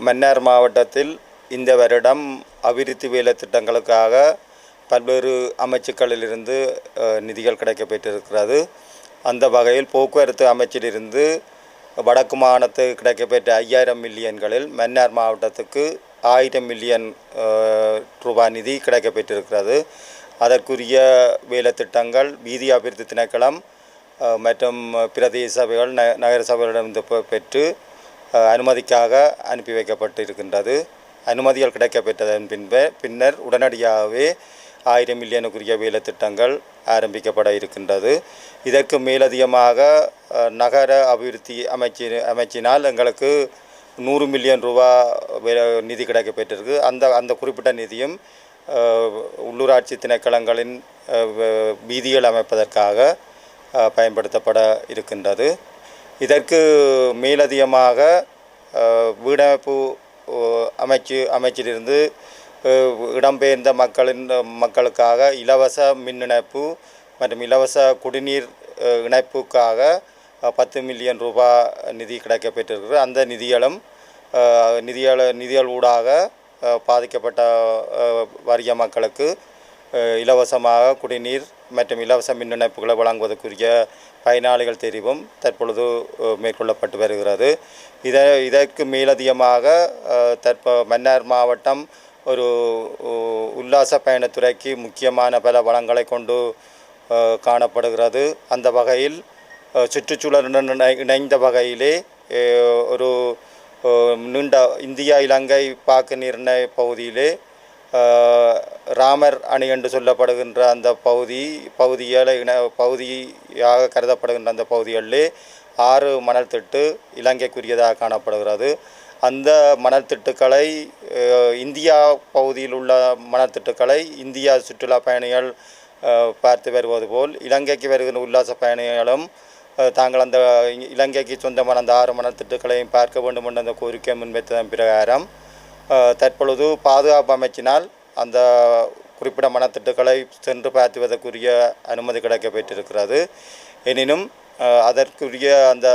மன்னார் மாவட்டத்தில் இந்த வருடம் அபிவிருத்தி வேலை திட்டங்களுக்காக பல்வேறு அமைச்சுக்களிலிருந்து நிதிகள் கிடைக்கப்பெற்றிருக்கிறது. அந்த வகையில் போக்குவரத்து அமைச்சிலிருந்து வடக்கு மாகாணத்துக்கு கிடைக்கப்பெற்ற 5000 மில்லியன்களில் மன்னார் மாவட்டத்துக்கு 1000 மில்லியன் ரூபாய் நிதி கிடைக்கப்பெற்றிருக்கிறது. அதற்குரிய வேலை திட்டங்கள் வீதி அபிவிருத்தி திணைக்களம் மற்றும் பிரதேச சபைகள் நகர சபைகளிடமிருந்து பெற்று அனுமதிக்காக அனுப்பி வைக்கப்பட்டிருக்கின்றது. அனுமதிகள் கிடைக்கப்பெற்றதன் பின்னர் உடனடியாகவே 1000 மில்லியனுக்குரிய வேலை திட்டங்கள் ஆரம்பிக்கப்பட இருக்கின்றது. இதற்கு மேலதிகமாக நகர அபிவிருத்தி அமைச்சினால் எங்களுக்கு 100 மில்லியன் ரூபா நிதி கிடைக்கப்பெற்றிருக்கு. அந்த குறிப்பிட்ட நிதியும் உள்ளூராட்சி திணைக்களங்களின் வீதிகள் அமைப்பதற்காக பயன்படுத்தப்பட இருக்கின்றது. இதற்கு மேலதிகமாக வீடமைப்பு அமைச்சிலிருந்து இடம்பெயர்ந்த மக்களுக்காக இலவச மின் இணைப்பு மற்றும் இலவச குடிநீர் இணைப்புக்காக 10 மில்லியன் ரூபாய் நிதி கிடைக்கப்பெற்றிருக்கிறது. அந்த நிதிகள் ஊடாக பாதிக்கப்பட்ட வறிய மக்களுக்கு இலவசமாக குடிநீர் மற்றும் இலவச மின் இணைப்புகளை வழங்குவதற்குரிய பயனாளிகள் தெரிவும் தற்பொழுது மேற்கொள்ளப்பட்டு வருகிறது. இதற்கு மேலதிகமாக மன்னார் மாவட்டம் ஒரு உல்லாச பயணத்துறைக்கு முக்கியமான பல வளங்களை கொண்டு காணப்படுகிறது. அந்த வகையில் சுற்றுச்சூழலுடன் இணைந்த வகையிலே ஒரு நீண்ட இந்தியா இலங்கை பாக்கு நிர்ணய பகுதியிலே ராமர் அணை என்று சொல்லப்படுகின்ற அந்த பகுதியாக கருதப்படுகின்ற அந்த பகுதிகளிலே 6 மணல் திட்டு இலங்கைக்குரியதாக காணப்படுகிறது. அந்த மணல் திட்டுக்களை இந்தியா பகுதியில் உள்ள மணல் திட்டுக்களை இந்தியா சுற்றுலா பயணிகள் பார்த்து வருவது போல் இலங்கைக்கு வருகின்ற உல்லாச பயணிகளும் தாங்கள் அந்த இலங்கைக்கு சொந்தமான அந்த 6 மணல் திட்டுக்களையும் பார்க்க வேண்டும் என்ற அந்த கோரிக்கை முன்வைத்ததன் பிரகாரம் தற்பொழுது பாதுகாப்பு அமைச்சினால் அந்த குறிப்பிட்ட மனத்திட்டுக்களை சென்று பார்த்துவதற்குரிய அனுமதி கிடைக்கப்பெற்றிருக்கிறது. எனினும் அதற்குரிய அந்த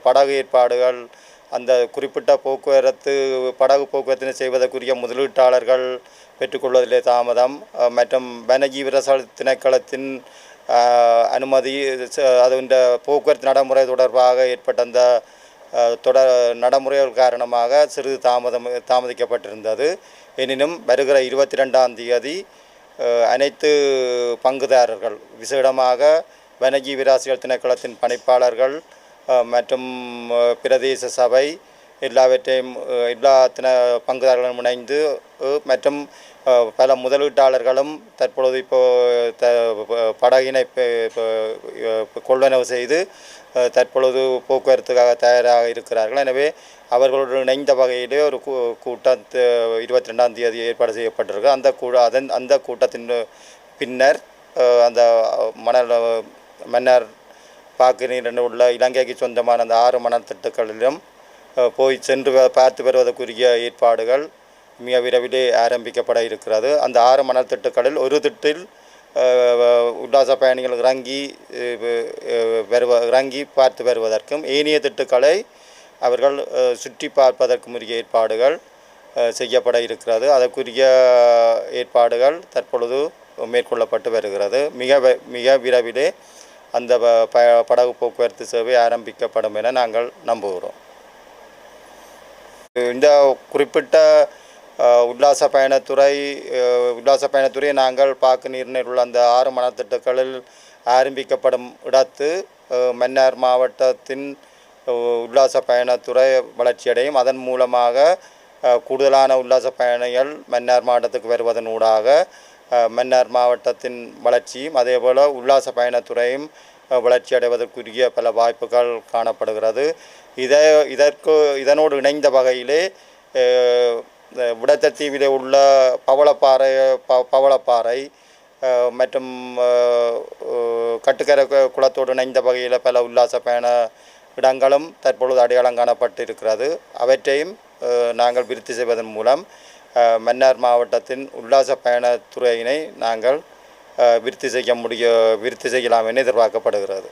படகு ஏற்பாடுகள் அந்த குறிப்பிட்ட படகு போக்குவரத்தினை செய்வதற்குரிய முதலீட்டாளர்கள் பெற்றுக்கொள்வதிலே தாமதம் மற்றும் வனஜீவரசல் திணைக்களத்தின் அனுமதி இந்த போக்குவரத்து நடைமுறை தொடர்பாக ஏற்பட்ட அந்த நடைமுறைகள் காரணமாக சிறிது தாமதிக்கப்பட்டிருந்தது. எனினும் வருகிற 22ஆம் தேதி அனைத்து பங்குதாரர்கள் விசேடமாக வனஜீவராசிகள் திணைக்களத்தின் பணிப்பாளர்கள் மற்றும் பிரதேச சபை எல்லா பங்குதாரர்களும் இணைந்து மற்றும் பல முதலீட்டாளர்களும் தற்பொழுது படகினை கொள்வனவு செய்து தற்பொழுது போக்குவரத்துக்காக தயாராக இருக்கிறார்கள். எனவே அவர்களுடன் இணைந்த வகையிலே ஒரு கூட்டம் 22ஆம் தேதி ஏற்பாடு செய்யப்பட்டிருக்கு. அந்த கூட்டத்தின் பின்னர் அந்த மன்னார் பாக்கு நீரில் உள்ள இலங்கைக்கு சொந்தமான அந்த 6 மணல் திட்டுக்களிலும் போய் சென்று பார்த்து வருவதற்குரிய ஏற்பாடுகள் மிக விரைவிலே ஆரம்பிக்கப்பட இருக்கிறது. அந்த 6 மணல் திட்டுக்களில் ஒரு திட்டில் உல்லாச பயணிகள் இறங்கி பார்த்து வருவதற்கும் ஏனைய திட்டுக்களை அவர்கள் சுற்றி பார்ப்பதற்கும் உரிய ஏற்பாடுகள் செய்யப்பட இருக்கிறது. அதற்குரிய ஏற்பாடுகள் தற்பொழுது மேற்கொள்ளப்பட்டு வருகிறது. மிக விரைவிலே அந்த படகு போக்குவரத்து சேவை ஆரம்பிக்கப்படும் என நாங்கள் நம்புகிறோம். இந்த குறிப்பிட்ட உல்லாச பயணத்துறை நாங்கள் பாக்கு நீரில் உள்ள அந்த 6 மணல் திட்டுக்களில் ஆரம்பிக்கப்படும் இடத்து மன்னார் மாவட்டத்தின் உல்லாச பயணத்துறை வளர்ச்சியடையும். அதன் மூலமாக கூடுதலான உல்லாச பயணிகள் மன்னார் மாவட்டத்துக்கு வருவதன் ஊடாக மன்னார் மாவட்டத்தின் வளர்ச்சியும் அதேபோல் உல்லாச பயணத்துறையும் வளர்ச்சி அடைவதற்குரிய பல வாய்ப்புகள் காணப்படுகிறது. இதனோடு இணைந்த வகையிலே விடத்தீவிலே உள்ள பவளப்பாறை மற்றும் கட்டுக்கரை குளத்தோடு இணைந்த வகையில் பல உல்லாச பயண இடங்களும் தற்பொழுது அடையாளம் காணப்பட்டிருக்கிறது. அவற்றையும் நாங்கள் விருத்தி செய்வதன் மூலம் மன்னார் மாவட்டத்தின் உல்லாச பயணத்துறையினை நாங்கள் விருத்தி செய்யலாம் என எதிர்பார்க்கப்படுகிறது.